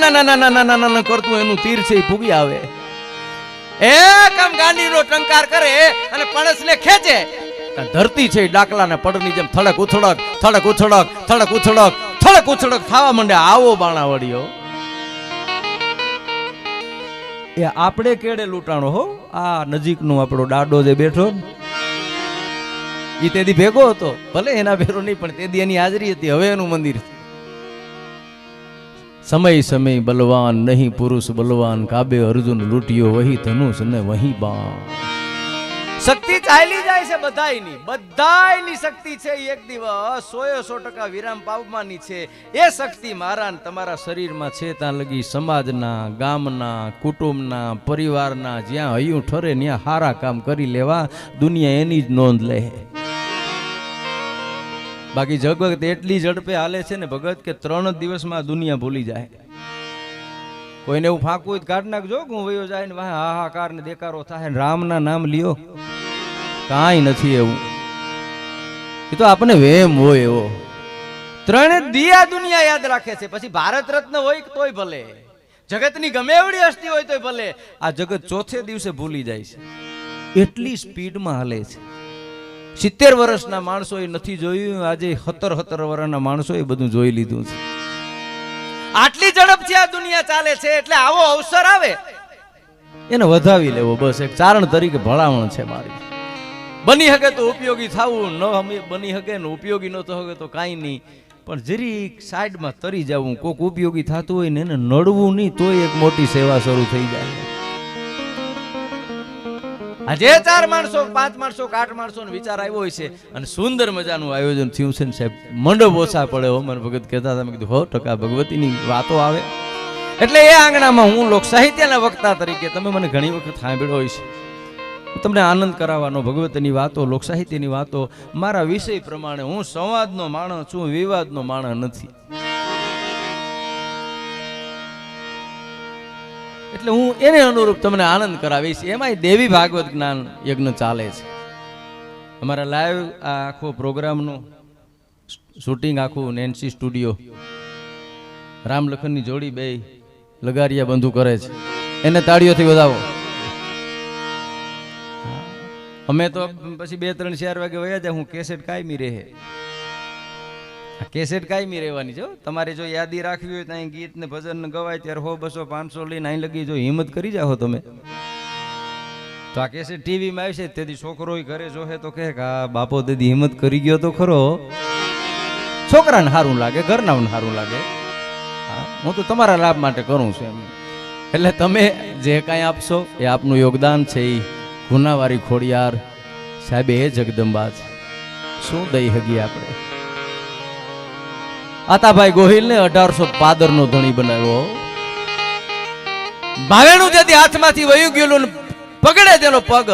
ના કરતું એનું તીર છે એ ભૂગી આવે. એક આમ ગાંડીનો ટંકાર કરે અને પણસને ખેંચે, ધરતી છે ડાકલાને પડની જેમ થડક ઉથડક થડક ઉથડક થડક ઉથડક થડક ઉથડક થવા માંડે. આવો બાણાવડીઓ એ આપણે કેડે લૂંટાણો હો. આ નજીકનો આપણો ડાડો જે બેઠો એ તેદી ભેગો હતો, ભલે એના ભેરો નહીં પણ તેદી એની હાજરી હતી. હવે એનું મંદિર. સમય સમય બલવાન નહીં પુરુષ બલવાન, કાબે અર્જુન લૂંટ્યો વહી ધનુષ ને વહી બાણ. શક્તિ ચાલી જાય છે બધાયની શક્તિ છે. એક દિવસ 100% વિરામ પામવાની છે. એ શક્તિ મારા ને તમારા શરીરમાં છે. ત્યાં લગી સમાજના, ગામના, કુટુંબના, પરિવારના જ્યાં હૈયું ઠરે ત્યાં સારા કામ કરી લેવા દુનિયા એની જ નોંધ લે. બાકી જગત એટલી ઝડપે હાલે છે ને ભગત કે 3 દિવસમાં દુનિયા ભૂલી જાય. કોઈને એવું ફાંકવું હોય કાઢ નાખજો, હું વયો જાય ને હાહાકાર ને દેકારો થાય. રામના નામ લ્યો, કાંઈ નથી એવું. એ તો આપણે વેમ હોય એવો. 3 દિયા દુનિયા યાદ રાખે છે. પછી ભારત રત્ન હોય તોય ભલે, જગતની ગમે એવડી હસ્તી હોય તોય ભલે, આ જગત ચોથે દિવસે ભૂલી જાય છે. એટલી સ્પીડમાં હાલે છે. 70 વર્ષના માણસો એ નથી જોયું, આજે 17 વર્ષના માણસો એ બધું જોઈ લીધું છે. આટલી ઝડપથી આ દુનિયા ચાલે છે. એટલે આવો અવસર આવે એને વધાવી લેવો, બસ એક ચારણ તરીકે ભલામણ છે મારી. બની શકે તો ઉપયોગી થવું, ન બની શકે ને ઉપયોગી ન તો તો કાંઈ નહીં, પણ જરી સાઈડમાં તરી જવું. કોઈક ઉપયોગી થતું હોય ને એને નડવું નહીં, તોય એક મોટી સેવા શરૂ થઈ જાય. આજે 4 માણસો 5 માણસો 8 માણસો નો વિચાર આવ્યો હોય છે અને સુંદર મજાનું આયોજન થયું છે ને સાહેબ, મંડપ ઓછા પડે. મને ભગત કહેતા હતા, મેં કીધું 100% ભગવતીની વાતો આવે. એટલે એ આંગણામાં હું લોક સાહિત્યના વક્તા તરીકે, તમે મને ઘણી વખત સાંભળ્યો હોય છે, હું તમને આનંદ કરાવવાનો, ભગવતીની વાતો, લોક સાહિત્યની વાતો મારા વિષય પ્રમાણે. હું સંવાદનો માણસ છું, વિવાદનો માણસ નથી. એટલે હું એને અનુરૂપ તમને આનંદ કરાવીશ. એમાંય દેવી ભાગવત જ્ઞાન યજ્ઞ ચાલે છે. અમારા લાઈવ આ આખો પ્રોગ્રામનું શૂટિંગ આખું નેન્સી સ્ટુડિયો, રામ લખનની જોડી બે લગારિયા બંધુ કરે છે. એને તાળીઓથી વધાવો. અમે તો પછી 2, 3, 4 વાગે વયા જાય. હું કેસેટ કાયમી રહે, કેસેટ કાયમી રહેવાની છે. તમારે જો યાદી રાખવી હોય તો અહીં ગીત ને ભજન ને ગવાય ત્યારે 100, 200, 500 લઈને અહીં લગી જો હિંમત કરી જાઓ તમે તો આ કેસેટ ટીવીમાં આવી છે. તેથી છોકરો ઘરે જોહે તો કહે કે આ બાપો દીદી હિંમત કરી ગયો તો ખરો. છોકરાને સારું લાગે, ઘરનાને સારું લાગે. હું તો તમારા લાભ માટે કરું છું એમ. એટલે તમે જે કાંઈ આપશો એ આપનું યોગદાન છે. એ ગુનાવારી ખોડિયાર સાહેબ એ જગદંબા છે. શું દઈ હગી આપણે. આતાભાઈ ગોહિલ ને 1815 નો ધણી બનાવ્યો. ભાવેણું જેથી હાથમાંથી વયું ગયેલું પકડે તેનો પગ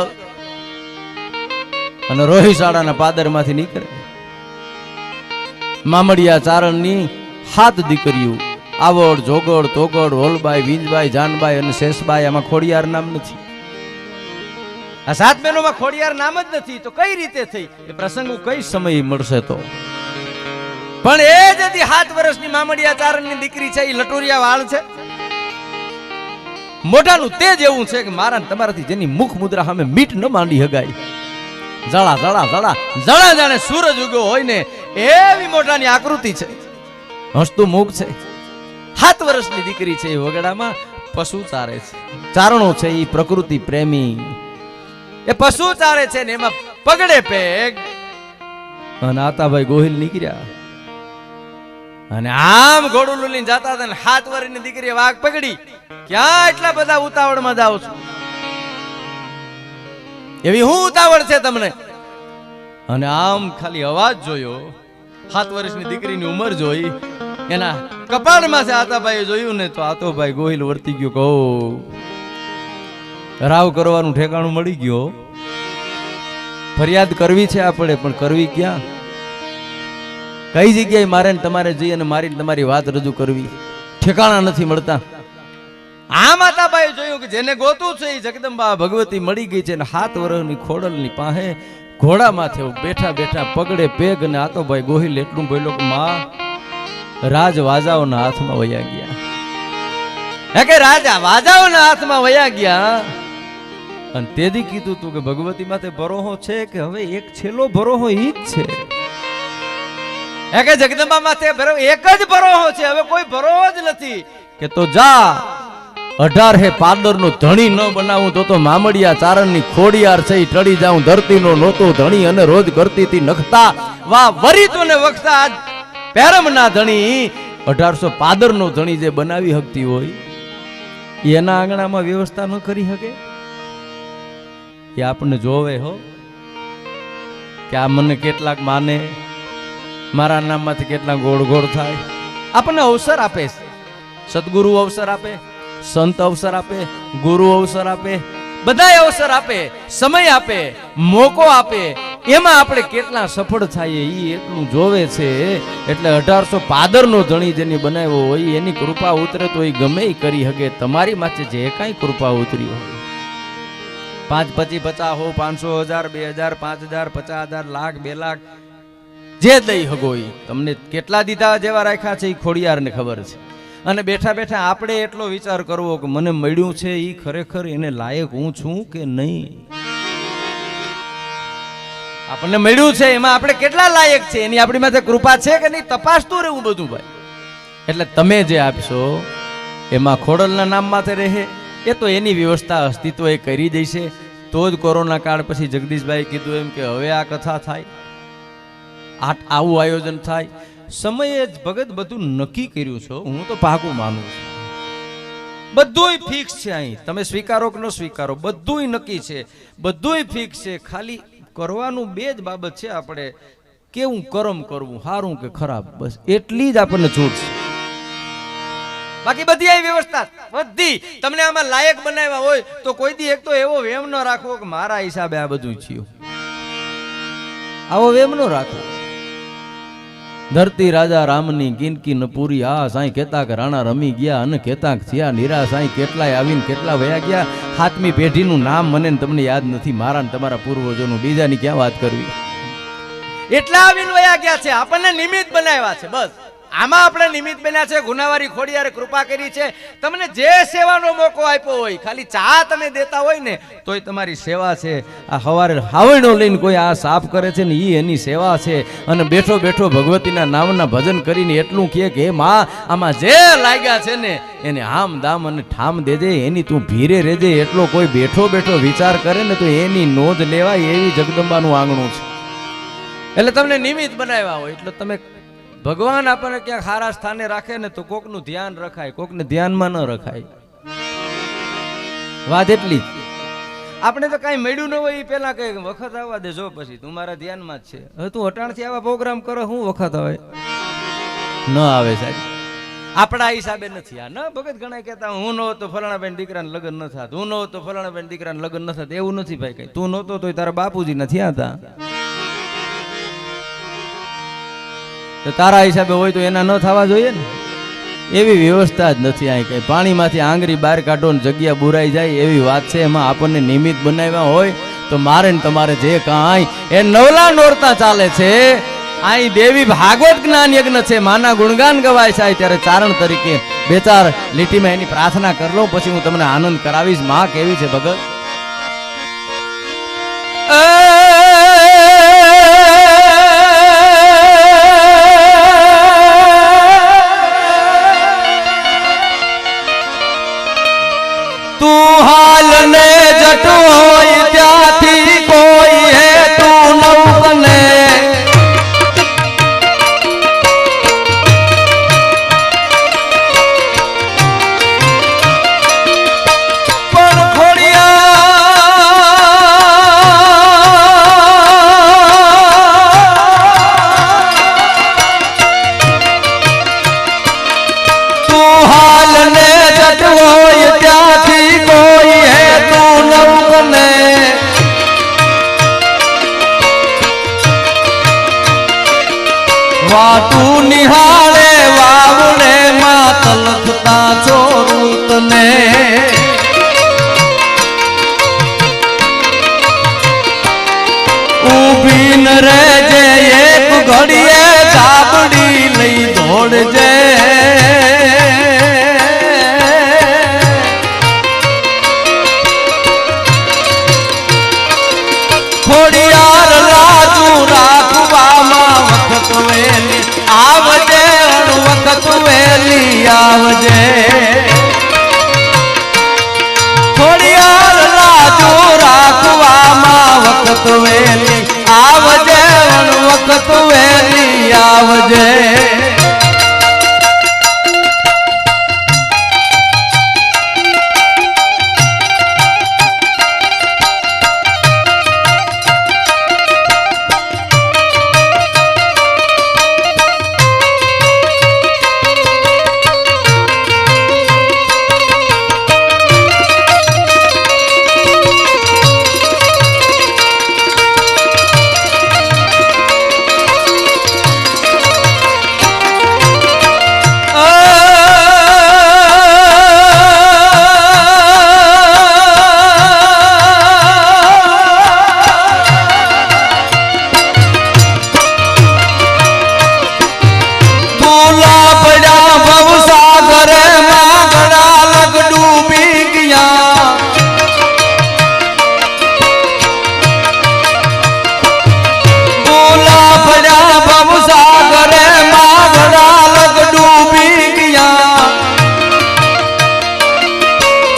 અને રોહિશાળાના પાદરમાંથી નીકળે. મામડિયા ચારણની 7 દીકરીઓ, આવડ, જોગડ, તોગડ, હોલબાઈ, વીંજબાઈ, જાનબાઈ અને શેષબાઈ. આમાં ખોડિયાર નામ નથી. આ 7 બહેનોમાં ખોડિયાર નામ જ નથી. તો કઈ રીતે થઈ એ પ્રસંગ કઈ સમય મળશે તો. પણ એ જતી 7 વર્ષની મામડિયા ચારણની દીકરી છે. એ લટોરિયા વાળ છે, મોઢાનું તેજ એવું છે કે મારા તમારાથી જેની મુખ મુદ્રા સામે મીટ ન માંડી હગાય. જળા જળા જળા જળા જાણે સૂરજ ઉગ્યો હોય ને એવી મોઢાની આકૃતિ છે. હસતું મુખ છે. 7 વર્ષની દીકરી છે. એ વગડામાં પશુ ચારે છે. ચારણો છે એ પ્રકૃતિ પ્રેમી. એ પશુ ચારે છે ને એમાં પગડે પેગ. અને આતાભાઈ ગોહિલ નીકળ્યા અને આમ ઘોડું લઈને જતા હતા ને 7 વર્ષની દીકરી વાઘ પકડી. ક્યાં એટલા બધા ઉતાવળમાં જાવ છો? એવી હું ઉતાવળ છે તમને? અને આમ ખાલી અવાજ જોયો, 7 વર્ષની દીકરીની ઉંમર જોઈ, એના કપાળમાં છે આતાભાઈ જોયું ને તો આતોભાઈ ગોહિલ વર્તી ગયો. કહો રાવ કરવાનું ઠેકાણું મળી ગયો. ફરિયાદ કરવી છે આપણે, પણ કરવી ક્યાં? કઈ જગ્યાએ મારે તમારે જઈ અને મારી તમારી વાત રજૂ કરવી? ઠેકાણા નથી મળતા. આ માતાબાઈ જોયું કે જેને ગોતું છે એ જગદંબા ભગવતી મળી ગઈ છે. 7 વર્ષની ખોડલની પાસે ઘોડા માથે બેઠા બેઠા પગડે પેગ. અને આતોભાઈ ગોહિલ એટલું બોલ્યો કે માં રાજ વાજાઓના હાથમાં વયા ગયા. હે કે રાજા વાજાઓના હાથમાં વયા ગયા અને તેથી કીધું તું કે ભગવતી માથે ભરોહો છે કે હવે એક છેલ્લો ભરોહો ઈ જ છે. હે કે જગદંબા માથે એક જ ભરોહો છે, હવે કોઈ ભરોહો જ નથી. કે તો જા 18 હે પાદર નો ધણી ન બનાવું તો મામડિયા ચારણ ની ખોડિયાર છે ટળી જાઉં ધરતી નો નોતો ધણી અને રોજ કરતી તી નખતા વાહ વરિતો ને વખતા પેરમ ના ધણી 1800 પાદર નો ધણી જે બનાવી હકતી હોય એના આંગણામાં વ્યવસ્થા ન કરી શકે. એ આપણને જોવે હો કે આ મને કેટલાક માને, મારા નામમાંથી કેટલા ગોળ ગોળ થાય. આપણને અવસર આપે, સદગુરુ અવસર આપે, સંત અવસર આપે, ગુરુ અવસર આપે, બધાય અવસર આપે, સમય આપે, મોકો આપે. એમાં આપણે કેટલા સફળ થાય એ એટલું જોવે છે. એટલે 1800 પાદર નો ધણી જેની બનાવ્યો હોય એની કૃપા ઉતરે તો એ ગમે એ કરી શકે. તમારી માથે જે કાંઈ કૃપા ઉતરી હોય 5, 25, 50 હો, 500, 1000, 2000, 5000, 50000, લાખ, 2 લાખ જે દઈ હગો ઈ તમને કેટલા દીધા જેવા રાખ્યા છે એ ખોડિયારને ખબર છે. અને બેઠા બેઠા આપણે એટલો વિચાર કરવો કે મને મળ્યું છે એ ખરેખર એને લાયક હું છું કે નહીં. આપણને મળ્યું છે એમાં આપણે કેટલા લાયક છે, એની આપણી માથે કૃપા છે કે નહીં તપાસતું રહેવું બધું ભાઈ. એટલે તમે જે આપશો એમાં ખોડલના નામ માથે રહે એ તો એની વ્યવસ્થા અસ્તિત્વ એ કરી દેશે. તો જ કોરોના કાળ પછી જગદીશભાઈ કીધું એમ કે હવે આ કથા થાય, આવું આયોજન થાય. સમયે જ ભગત બધું નક્કી કર્યું છો, હું તો પાકું માનું છું. બધુંય ફિક્સ છે અહીં, તમે સ્વીકારો કે ન સ્વીકારો બધુંય નક્કી છે, બધુંય ફિક્સ છે. ખાલી કરવાનું 2 જ બાબત છે, આપણે કેવું કર્મ કરવું, સારું કે ખરાબ, બસ એટલી જ આપણને છૂટ છે. બાકી બધી આવી વ્યવસ્થા બધી તમને આમાં લાયક બનાવ્યા હોય તો કોઈ દી એક તો એવો વેમ ન રાખવો કે મારા હિસાબે આ બધું થયું. આવો વેમ ન રાખવો. ધરતી રાજા રામની કિનકી ન પૂરી આ સાંઈ કેતા કે રાણા રમી ગયા અને કેતા થયા નિરા સાંઈ કેટલાય આવીને કેટલા વયા ગયા. 7મી પેઢીનું નામ મને તમને યાદ નથી, મારા ને તમારા પૂર્વજોનું, બીજાની ક્યાં વાત કરવી. એટલા આવીને વયા ગયા છે, આપણને નિમિત્ત બનાવ્યા છે. બસ આમાં આપણે નિમિત્ત બન્યા છે. ગુનાવારી ખોડિયારે કૃપા કરી છે. તમને જે સેવાનો મોકો આપ્યો હોય, ખાલી ચા તમે દેતા હોય ને તોય તમારી સેવા છે. આ હવારે હાવણો લઈને કોઈ આ સાફ કરે છે ને એ એની સેવા છે. અને બેઠો બેઠો ભગવતીના નામના ભજન કરીને એટલું કહે કે માં આમાં જે લાગ્યા છે ને એને આમ દામ અને ઠામ દેજે, એની તું ભીરે રહેજે. એટલો કોઈ બેઠો બેઠો વિચાર કરે ને તો એની નોંધ લેવાય એવી જગદંબાનું આંગણું છે. એટલે તમને નિમિત્ત બનાવ્યા હોય એટલે તમે ભગવાન આપણને ક્યાંક સારા સ્થાને રાખે ને તો કોકનું ધ્યાન રખાય, કોકને ધ્યાનમાં ન રખાય. વાત એટલી જ. આપણે તો કાંઈ મળ્યું ન હોય એ પેલા કઈ વખત આવવા દે, જો પછી તું મારા ધ્યાનમાં જ છે. હવે તું અટાણથી આવા પ્રોગ્રામ કરો, હું વખત આવે ન આવે સાહેબ, આપણા હિસાબે નથી. આ ન ભગત ઘણા કહેતા હું ન હોત તો ફલાણા બેન દીકરાને લગ્ન ન થાત, હું ન હોત તો ફલાણા બેન દીકરાને લગ્ન ન થાત. એવું નથી ભાઈ કઈ. તું નહોતો તો તારા બાપુજી નથી હતા, તારા હિસાબે હોય તો એના ન થવા જોઈએ ને. એવી વ્યવસ્થા જ નથી અહીં કઈ. પાણીમાંથી આંગળી બહાર કાઢો ને જગ્યા બુરાઈ જાય એવી વાત છે. એમાં આપણને નિમિત્ત બનાવ્યા હોય તો મારે ને તમારે જે કાંઈ એ નવલા નોરતા ચાલે છે. અહીં દેવી ભાગવત જ્ઞાન યજ્ઞ છે, માના ગુણગાન ગવાય છે. ત્યારે ચારણ તરીકે 2-4 લીટીમાં એની પ્રાર્થના કરી લઉં, પછી હું તમને આનંદ કરાવીશ. માં કેવી છે ભગત. વાટું નિહાળે વાવને માતલ થતા ચોરું તને ઊભી ન રહેજે એક ઘડીએ ચાબડી લઈ દોડજે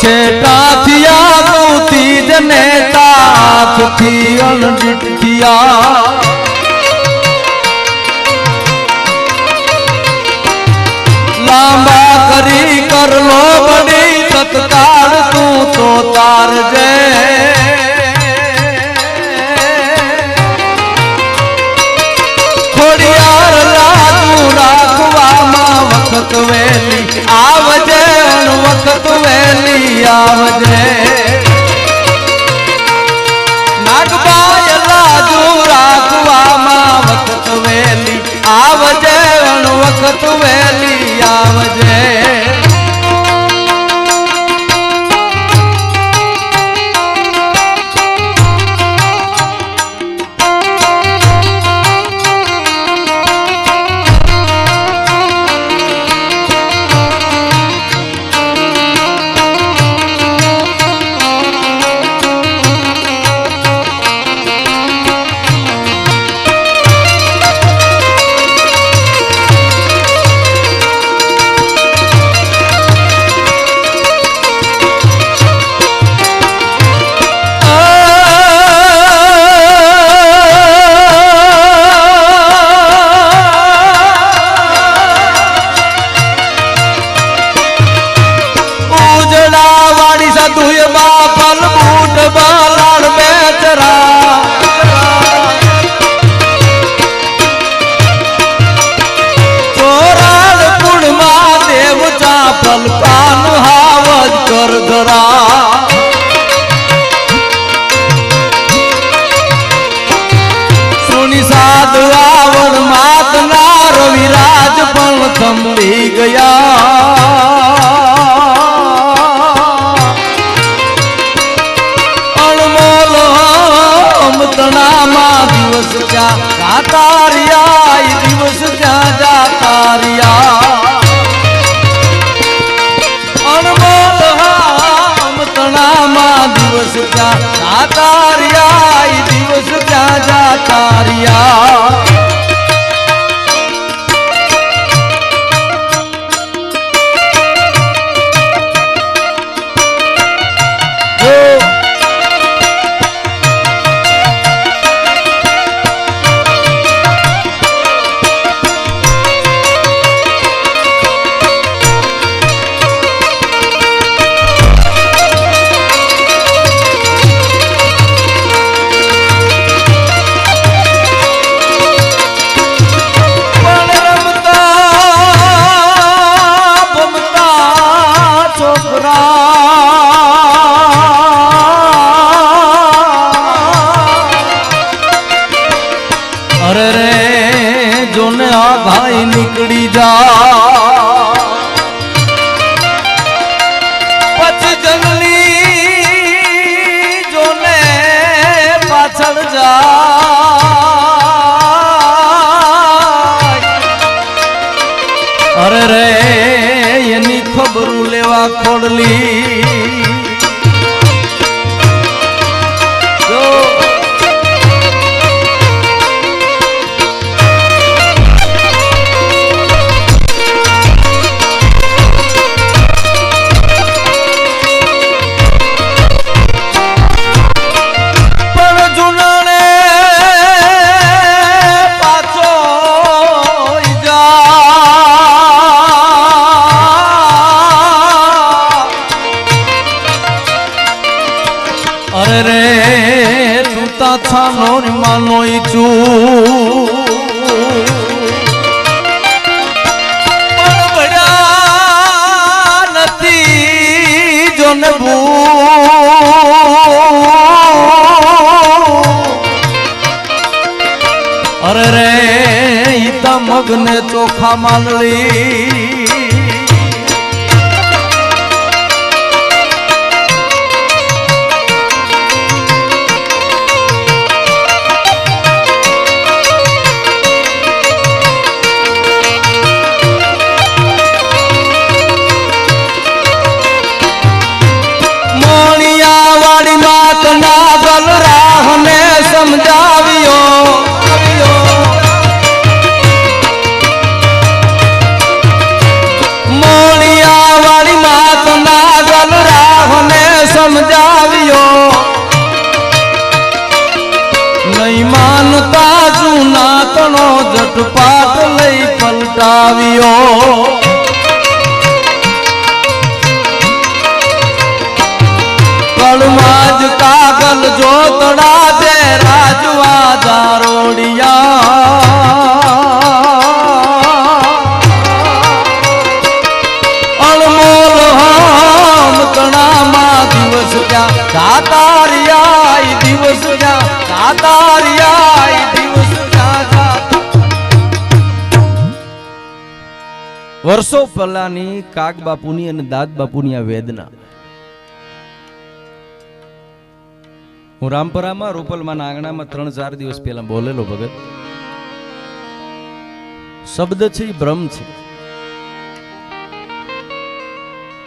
છેટાથી આગુથી જ નેતા હાથથી અણજીત થયા લાંબા કરી કરલો બડી સત્કાર તું તો તારજે ખોડિયાર રાજુ રાખવામાં વખત વેલી આવજે વખત વેલી આવજે નાગબાઈ રાજુ રાખવામાં વખત વેલી આવજે વખત વેલી આવજે થંભી ગયા અણમોલ અમતણામાં દિવસ ક્યાં જાતારિયા દિવસ ક્યાં જાતારિયા અણમોલ અમતણામાં દિવસ ક્યાં જાતારિયા દિવસ ક્યાં જાતારિયા નીકળી જા પછી જંગલી જોને પાછળ જા અરે રે એની ખબરું લેવા ખોડલી અરે રે તું તા છાનો માનો ઈચું પણ નથી જોને અરે રે ઈતા મગને ચોખા માંડલી નાગલ રાહને સમજાવ્યો પગમાં જ કાગલ જોતડા છે રાજવા દારોડિયા અણમોલ હામ તણામાં દિવસ ક્યાં સાતારિયા દિવસ ક્યાં સાતારિયા દિવસ ક્યાં વર્ષો પહેલાની કાગ બાપુની અને દાદ બાપુની આ વેદના. હું રામપરામાં રૂપલમાના આંગણામાં 3-4 દિવસ પહેલા બોલેલો ભગત. શબ્દ છે એ બ્રહ્મ છે.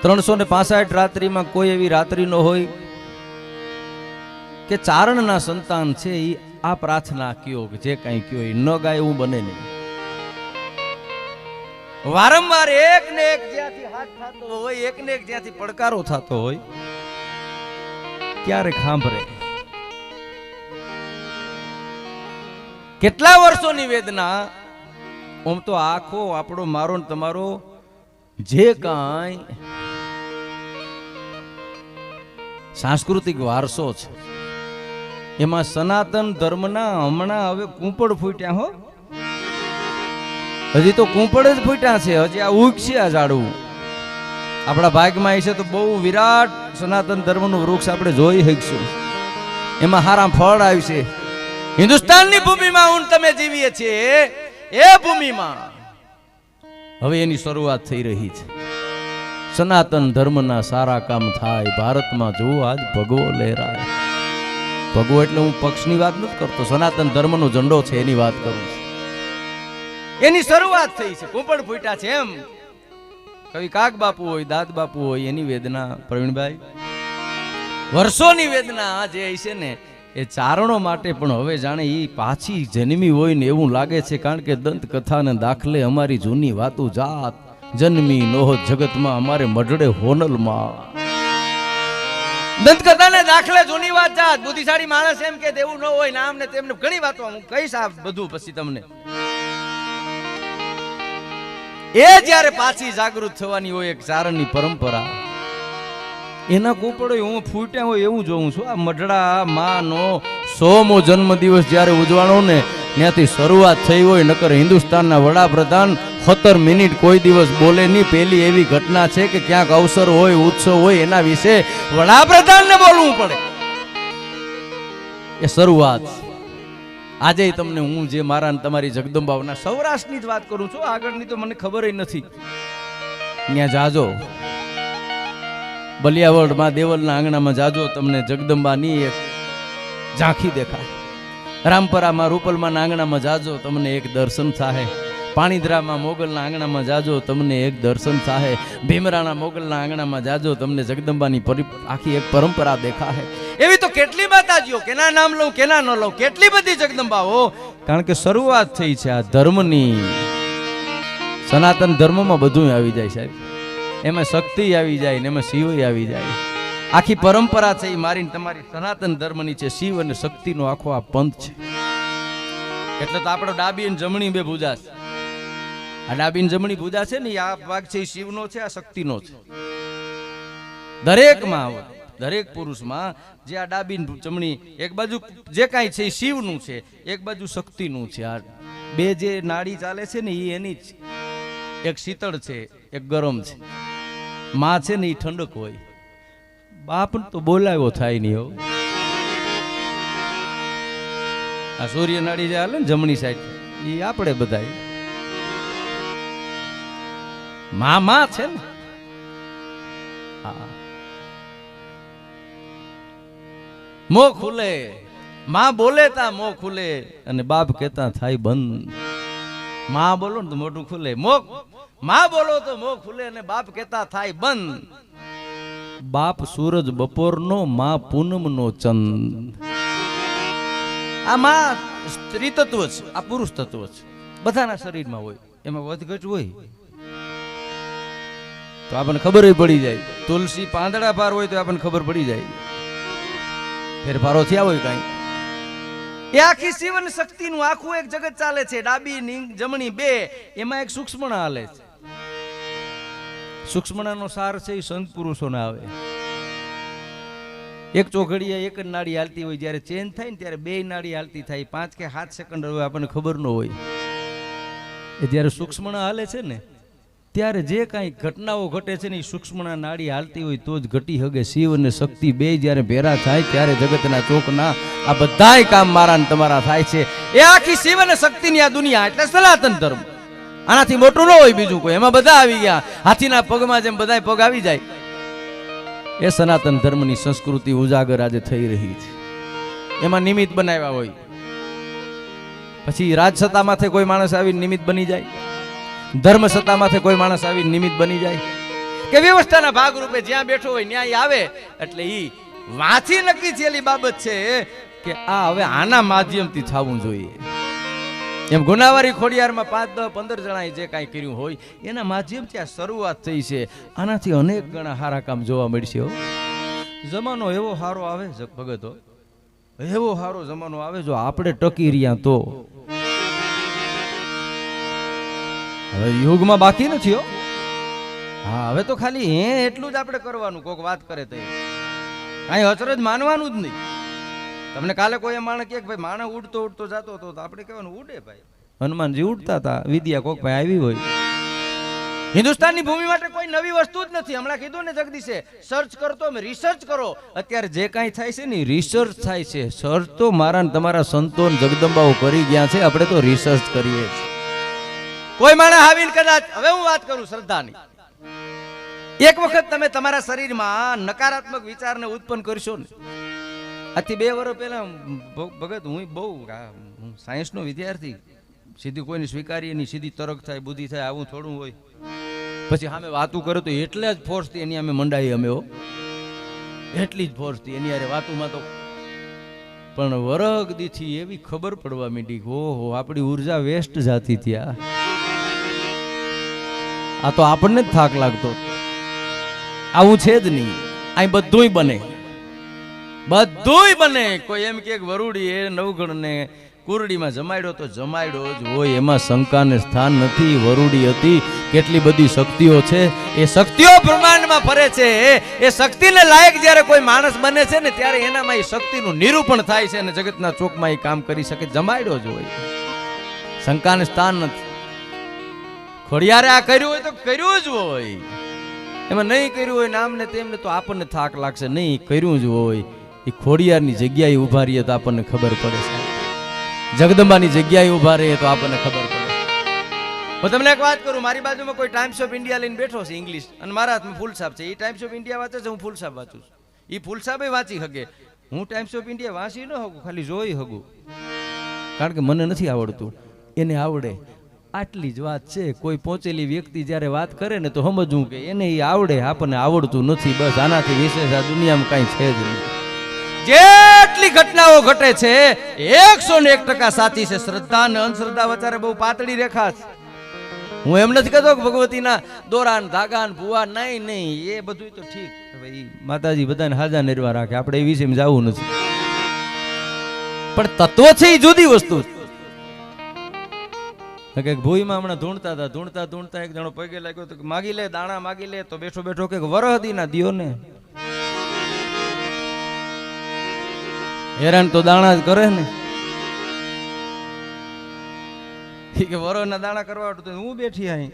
365 રાત્રિમાં કોઈ એવી રાત્રિ ન હોય કે ચારણના સંતાન છે એ આ પ્રાર્થના કયો કે જે કાંઈ કયો એ ન ગાય એવું બને નહીં. વારંવાર એક ને એક જ્યાંથી હાથ થતો હોય, એક ને એક જ્યાંથી પડકારો થતો હોય ક્યારે સાંભળે. કેટલા વર્ષોની વેદના. આમ તો આખો આપણો મારો ને તમારો જે કાંઈ સાંસ્કૃતિક વારસો છે એમાં સનાતન ધર્મના હમણાં હવે કૂંપળ ફૂટ્યા હો. હજી તો કૂંપળ જ ફૂટ્યા છે. હજી આ ઉગશે આ ઝાડવું. આપણા ભાગમાં એ છે તો બહુ વિરાટ સનાતન ધર્મનું વૃક્ષ આપણે જોઈ શકશું. એમાં હારા ફળ આવશે. હિન્દુસ્તાનની ભૂમિમાં હું તમે જીવીએ છીએ એ ભૂમિમાં હવે એની શરૂઆત થઈ રહી છે. સનાતન ધર્મના સારા કામ થાય ભારતમાં. જો આજ ભગવો લહેરાય. ભગવો એટલે હું પક્ષની વાત નથી કરતો, સનાતન ધર્મનો ઝંડો છે એની વાત કરું છું. એની શરૂઆત થઈ છે. કુંપળ ફૂટ્યા છે એમ કવિ કાગ બાપુ હોય, દાદ બાપુ હોય એની વેદના. પ્રવીણભાઈ, વર્ષોની વેદના જે છે ને એ ચારણો માટે પણ હવે જાણે એ પાછી જન્મી હોય ને એવું લાગે છે. કારણ કે દંત કથાને દાખલે અમારી જૂની વાતો જાત જન્મી નોહ જગતમાં અમારે મઢડે હોનલમાં. દંતકથાને દાખલે જૂની વાત જાત. બુદ્ધિશાળી માણસ એમ કે દેવું ન હોય નામ ને તેમને ઘણી વાતો હું કહીશ આ બધું પછી તમને. એ જ્યારે પાછી જાગૃત થવાની હોય એક ચારણની પરંપરા, એના કૂપળો હું ફૂટ્યા હોય એવું જોઉં છું. આ મઢડા માનો 100મો જન્મદિવસ જ્યારે ઉજવાણો ને ત્યાંથી શરૂઆત થઈ હોય. નકર હિન્દુસ્તાનના વડાપ્રધાન 17 મિનિટ કોઈ દિવસ બોલે નહીં. પેલી એવી ઘટના છે કે ક્યાંક અવસર હોય, ઉત્સવ હોય, એના વિશે વડાપ્રધાનને બોલવું પડે. એ શરૂઆત. આજે તમને હું જે મારા તમારી જગદંબાઓના સૌરાષ્ટ્રની જ વાત કરું છું. આગળની તો મને ખબર નથી. ત્યાં જાજો બલિયાવડ માં દેવલના આંગણામાં જાજો તમને જગદંબાની એક ઝાંખી દેખાય. રામપરામાં રૂપલમાના આંગણામાં જાજો તમને એક દર્શન થાય. પાણીધરામાં મોગલના આંગણામાં જાજો તમને એક દર્શન થાય. ભીમરાણા મોગલના આંગણામાં જાજો તમને જગદંબાની આખી એક પરંપરા દેખાય. એવી તો કેટલી માતાજીઓ, કેના નામ લઉં કેના ન લઉં, કેટલી બધી જગદંબાઓ. કારણ કે શરૂઆત થઈ છે આ ધર્મની. સનાતન ધર્મમાં બધું આવી જાય સાહેબ. એમાં શક્તિ આવી જાય ને એમાં શિવ આવી જાય. આખી પરંપરા છે એ મારી તમારી સનાતન ધર્મની છે. શિવ અને શક્તિનો આખો આ પંથ છે. એટલે તો આપણો ડાબી અને જમણી બે ભુજા છે. આ ડાબી અને જમણી ભુજા છે ને આ ભાગ છે એ શિવનો છે, આ શક્તિનો છે. દરેકમાં દરેક પુરુષમાં જે આ ડાબી જમણી એક બાજુ જે કાંઈ છે એ શિવનું છે, એક બાજુ શક્તિનું છે. આ બે જે નાડી ચાલે છે ને એ એની જ. એક શીતળ છે, એક ગરમ છે. માં છે ને એ ઠંડક હોય. બાપ તો બોલાવ્યો થાય નહીં. હો આ સૂર્ય નાડી જે હાલે ને જમણી સાઈડ એ આપણે બધા માં છે ને. હા, મોં ખુલે, માં બોલે તા મોં ખુલે અને બાપ કહેતા થાય બંધ. માં બોલો ને તો મોઢું ખુલે, માં બોલો તો મોં ખુલે અને બાપ કહેતા થાય બંધ. બાપ સૂરજ બપોરનો, માં પૂનમનો ચંદ. આ માં સ્ત્રી તત્વ છે, આ પુરુષ તત્વ છે. બધાના શરીરમાં હોય, એમાં વધઘટ હોય તો આપણને ખબર પડી જાય. તુલસી પાંદડા પાર હોય તો આપણને ખબર પડી જાય ફેરફારો થયા હોય કાંઈ. એ આખી શિવ અને શક્તિનું આખું એક જગત ચાલે છે. ડાબી જમણી બે, એમાં એક સૂક્ષ્મણા હાલે છે. સૂક્ષ્મણાનો સાર છે એ સંત પુરુષોને આવે. એક ચોઘડીએ એક જ નાડી હાલતી હોય, જ્યારે ચેન્જ થાય ને ત્યારે બે નાડી હાલતી થાય, 5 કે 7 સેકન્ડ હવે આપણને ખબર ન હોય. એ જ્યારે સૂક્ષ્મણા હાલે છે ને ત્યારે જે કાંઈ ઘટનાઓ ઘટે છે ને એ સૂક્ષ્મણા નાડી હાલતી હોય તો જ ઘટી શકે. શિવ અને શક્તિ બે જ્યારે ભેરા થાય ત્યારે જગતના ચોકના આ બધાય કામ મારા ને તમારા થાય છે. એ આખી શિવ અને શક્તિની આ દુનિયા એટલે સનાતન ધર્મ. આનાથી મોટું ન હોય બીજું કોઈ. એમાં બધા આવી ગયા. હાથીના પગમાં જેમ બધાય પગ આવી જાય, એ સનાતન ધર્મની સંસ્કૃતિ ઉજાગર આજે થઈ રહી છે. એમાં નિમિત્ત બનાવ્યા હોય, પછી રાજસત્તા માથે કોઈ માણસ આવીને નિમિત્ત બની જાય, ધર્મ સત્તા માથે કોઈ માણસ આવીને નિમિત્ત બની જાય, કે વ્યવસ્થાના ભાગરૂપે જ્યાં બેઠો હોય ન્યાય આવે. એટલે ઈ વાંચી નક્કી થયેલી બાબત છે કે આ હવે આના માધ્યમથી થવું જોઈએ. એમ ગુનાવારી ખોડિયારમાં 5, 10, 15 જણાએ જે કાંઈ કર્યું હોય એના માધ્યમથી આ શરૂઆત થઈ છે. આનાથી અનેક ગણા સારા કામ જોવા મળશે. જમાનો એવો સારો આવે ભગતો, એવો સારો જમાનો આવે જો આપણે ટકી રહ્યા તો. હવે યુગમાં બાકી નથી હો. હા, હવે તો ખાલી એટલું જ આપણે કરવાનું. કોક વાત કરે તો કાંઈ અચરજ માનવાનું જ નહીં. તમને કાલે કોઈ માણસ કે ભાઈ માણસ ઉડતો ઉડતો જતો હતો તો આપણે કહેવાનું ઉડે ભાઈ. હનુમાનજી ઉડતા હતા, વિદ્યા કોક ભાઈ આવી હોય. હિન્દુસ્તાનની ભૂમિ માટે કોઈ નવી વસ્તુ જ નથી. હમણાં કીધું ને જગદીશે, સર્ચ કરતો રિસર્ચ કરો. અત્યારે જે કાંઈ થાય છે ને રિસર્ચ થાય છે. સર્ચ તો મારા ને તમારા સંતો જગદંબાઓ કરી ગયા છે, આપણે તો રિસર્ચ કરીએ છીએ. કોઈ માણસ આવીને કદાચ, હવે હું વાત કરું શ્રદ્ધાની, એક વખત તમે તમારા શરીરમાં નકારાત્મક વિચારને ઉત્પન્ન કરશો ને. આજથી 2 વર્ષ પહેલા ભગત હું બહુ સાયન્સનો વિદ્યાર્થી, સીધી કોઈને સ્વીકારીએ નહીં, સીધી તરક થાય, બુદ્ધિ થાય, આવું થોડું હોય. પછી સામે વાતું કરે તો એટલે જ ફોર્સથી એની અમે મંડાઈ, અમે એટલી જ ફોર્સથી એની યારે વાતુમાં તો. પણ વરગદીથી એવી ખબર પડવા માંડી કે ઓહો આપણી ઉર્જા વેસ્ટ જાતી ત્યાં. આ તો આપણને જ થાક લાગતો. આવું છે જ નહીં. અહીં બધુંય બને, બધુંય બને. કોઈ એમ કે વરુડી એ નવગણ ને કુરડીમાં જમાડ્યો તો જમાડ્યો જ હોય, એમાં શંકાને સ્થાન નથી. વરુડી હતી, કેટલી બધી શક્તિઓ છે, એ શક્તિઓ બ્રહ્માંડમાં ફરે છે. એ શક્તિને લાયક જ્યારે કોઈ માણસ બને છે ને ત્યારે એનામાં એ શક્તિનું નિરૂપણ થાય છે અને જગતના ચોકમાં એ કામ કરી શકે. જમાડ્યો જ હોય, શંકાને સ્થાન નથી. ખોડિયારે આ કર્યું હોય તો કર્યું જ હોય. એમાં નહીં કર્યું હોય નામ ને તેમને તો આપણને થાક લાગશે. નહીં કર્યું જ હોય, એ ખોડિયારની જગ્યાએ ઊભા રહીએ તો આપણને ખબર પડે છે. જગદંબાની જગ્યાએ ઊભા રહીએ તો આપણને ખબર પડે. હું તમને એક વાત કરું, મારી બાજુમાં કોઈ ટાઈમ્સ ઓફ ઇન્ડિયા લઈને બેઠો છે ઇંગ્લિશ, અને મારા હાથમાં ફૂલ સાહેબ છે. એ ટાઈમ્સ ઓફ ઇન્ડિયા વાંચે છે, હું ફૂલ સાહેબ વાંચું છું. એ ફૂલ સાહેબ વાંચી શકે, હું ટાઈમ્સ ઓફ ઇન્ડિયા વાંચી ન શકું, ખાલી જોઈ શકું, કારણ કે મને નથી આવડતું, એને આવડે. આટલી જ વાત છે. કોઈ પહોંચેલી વ્યક્તિ જ્યારે વાત કરે ને તો સમજવું કે એને એ આવડે, આપણને આવડતું નથી. બસ આનાથી વિશેષ આ દુનિયામાં કાંઈ છે જ નહીં. જેટલી ઘટનાઓ ઘટે છે 101% સાચી છે. શ્રદ્ધા અને અંધશ્રદ્ધા વચ્ચે બહુ પાતળી રેખા છે. હું એમ નથી કહેતો કે ભગવતીના દોરાન ધાગાન ભુવા, નહીં નહીં, એ બધું તો ઠીક, ભાઈ માતાજી બધાને હાજા નિર્વા રાખે, આપણે એ વિશે જવું નથી. પણ તત્વ છે એ જુદી વસ્તુ છે. ભૂઈમાં હમણાં ધૂણતા એક જણો પગે લાગ્યો તો માગી લે, દાણા માગી લે, તો બેઠો બેઠો કે વરહદી ના દિયો ને. હેરાન તો દાણા જ કરે ને, કે વરો ના દાણા કરવા તો હું બેઠી અહીં.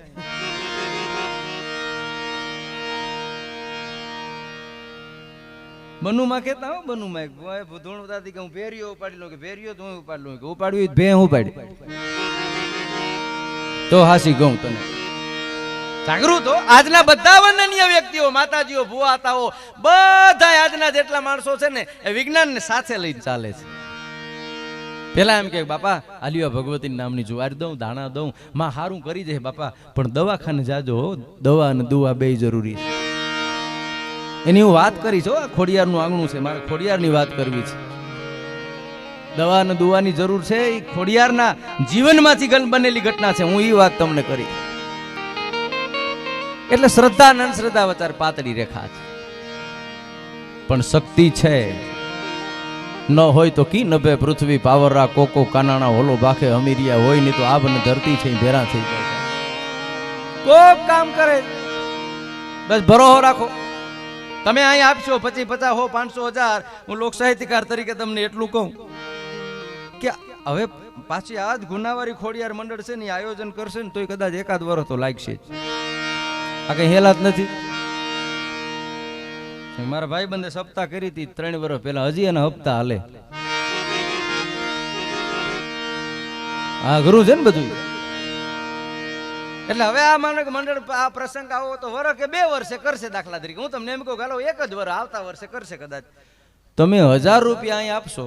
બનુમાં કેતા હો, બનુમાં ધૂણતા કે હું ભેરિયો ઉપાડી લઉં, કે ભેરિયો તો હું ઉપાડી લઉં, કે ઉપાડ્યું ભે હું ઉપાડી તો હાસી ગઉં તને. જાગૃત હો. આજના બધા વંદનીય વ્યક્તિઓ, માતાજીઓ, ભુવાતાઓ, બધા આજના જેટલા માણસો છે ને એ વિજ્ઞાનને સાથે લઈને ચાલે છે. પેલા એમ કે બાપા આલિયા ભગવતી નામની જુવાર દઉં, દાણા દઉં, માં હારું કરી દે બાપા, પણ દવાખાને જાજો, દવા અને દુવા બે જરૂરી છે. એની હું વાત કરી છું. ખોડિયારનું આંગણું છે, મારે ખોડિયારની વાત કરવી છે. દવા અને દુવાની જરૂર છે, એ ખોડિયારના જીવનમાંથી બનેલી ઘટના છે. હું એ વાત તમને કરી. એટલે શ્રદ્ધા અને અંધશ્રદ્ધા વચ્ચે પાતળી રેખા છે. પણ શક્તિ છે. ન હોય તો કી નભે પૃથ્વી પાવરા, કોકો કાનાણા હોલો બાખે અમીરિયા, હોય નહીં તો આબ ને ધરતી છે ભેરા થઈ જાય. કોક કામ કરે, બસ ભરોસો રાખો. તમે અહીં આપશો 25, 50, 100, 500, 1000, હું લોક સાહિત્યકાર તરીકે તમને એટલું કહું કે હવે પાછી આ જ ગુનાવારી ખોડિયાર મંડળ છે ને આયોજન કરશે ને તોય કદાચ એકાદ વર્ષ તો લાગશે જ. આ કઈ હેલાત નથી. મારા ભાઈ બંને સપ્તાહ કરી હતી 3 વર્ષ પહેલા, હજી એના હપ્તા હાલે. હા ગુરુ છે ને બધું. એટલે હવે આ માનો કે મંડળ આ પ્રસંગ આવો તો વર્ષ કે 2 વર્ષે કરશે. દાખલા તરીકે હું તમને એમ કહું હાલો 1 જ વર્ષ આવતા વર્ષે કરશે કદાચ. તમે 1000 રૂપિયા અહીં આપશો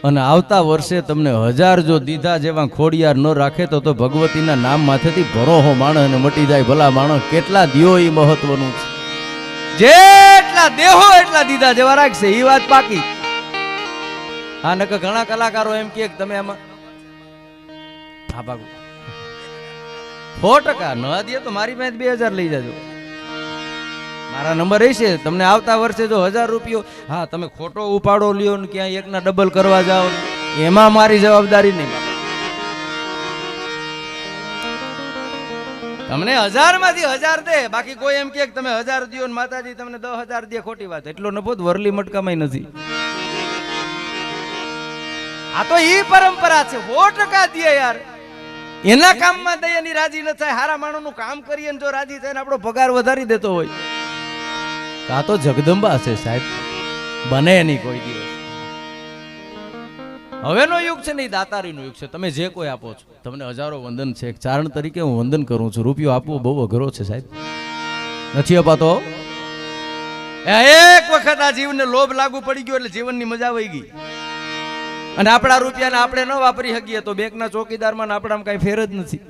અને આવતા વર્ષે તમને 1000 જો દીધા જેવા ખોડિયાર ન રાખે તો ભગવતીના નામ માથેથી ભરોહો માણસ અને મટી જાય. ભલા માણસ કેટલા દિયો એ મહત્વનું છે. જેટલા દેહો એટલા દીધા જેવા રાખશે એ વાત પાકી. હા નકર ઘણા કલાકારો એમ કે તમે આમાં હા ભાગો 100% ન દે તો મારી પાસે 2000 લઈ જાજો. મારા નંબર હશે. તમને આવતા વર્ષે જો 1000 રૂપિયો હા તમે ખોટો ઉપાડો લ્યો ને ક્યાંય એકના ડબલ કરવા જાઓ એમાં મારી જવાબદારી નહીં. તમને 1000 માંથી 1000 દે, બાકી કોઈ એમ કે તમે 1000 દો ને માતાજી તમને 10,000 દે, ખોટી વાત. એટલો નફો વરલી મટકામાં નથી. આ તો ઈ પરંપરા છે. 100% દે યાર. એના કામમાં દયાની રાજી ન થાય. હારા માણસનું કામ કરીએ ને જો રાજી થાય ને આપણો પગાર વધારી દેતો હોય આ તો જગદંબા છે સાહેબ. બને નહીં કોઈ દિવસ. હવેનો યુગ છે ને એ દાતારીનો યુગ છે. તમે જે કોઈ આપો છો તમને હજારો વંદન છે. એક ચારણ તરીકે હું વંદન કરું છું. રૂપિયો આપવો બહુ અઘરો છે સાહેબ. નથી અપાતો. એક વખત આ જીવને લોભ લાગુ પડી ગયો એટલે જીવનની મજા વહી ગઈ. અને આપણા રૂપિયાને આપણે ન વાપરી શકીએ તો બેંકના ચોકીદારમાં આપણામાં કઈ ફેર જ નથી.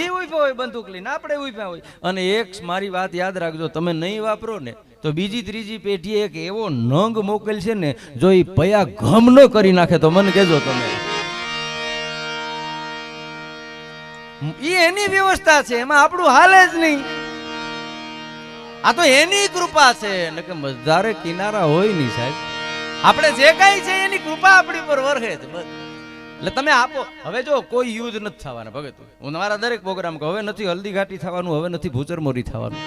એ ઉભા હોય બંદૂક લઈને, આપણે ઉભા હોય. અને એક મારી વાત યાદ રાખજો, તમે નહીં વાપરો ને તો બીજી ત્રીજી પેઢીએ એક એવો નંગ મોકલ છે ને જો એ પયા ઘમ ન કરી નાખે તો મને કહેજો તમે. એ એની વ્યવસ્થા છે, એમાં આપણું હાલે જ નહીં. આ તો એની કૃપા છે ને કે મજારે કિનારા હોય નહીં સાહેબ. આપણે જે કઈ છે એની કૃપા આપણી પર વરસે છે બસ. એટલે તમે આપો. હવે જો કોઈ યુદ્ધ નથી થવાના ભગત. હું મારા દરેક પ્રોગ્રામ કહું હવે નથી હલ્દી ઘાટી થવાનું, હવે નથી ભૂચરમોરી થવાનું.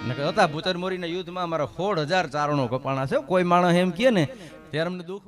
હતા ભૂચરમોરીના યુદ્ધમાં અમારા 16,000 ચારણો કપાણા છે. કોઈ માણસ એમ કહે ને ત્યારે અમને દુઃખ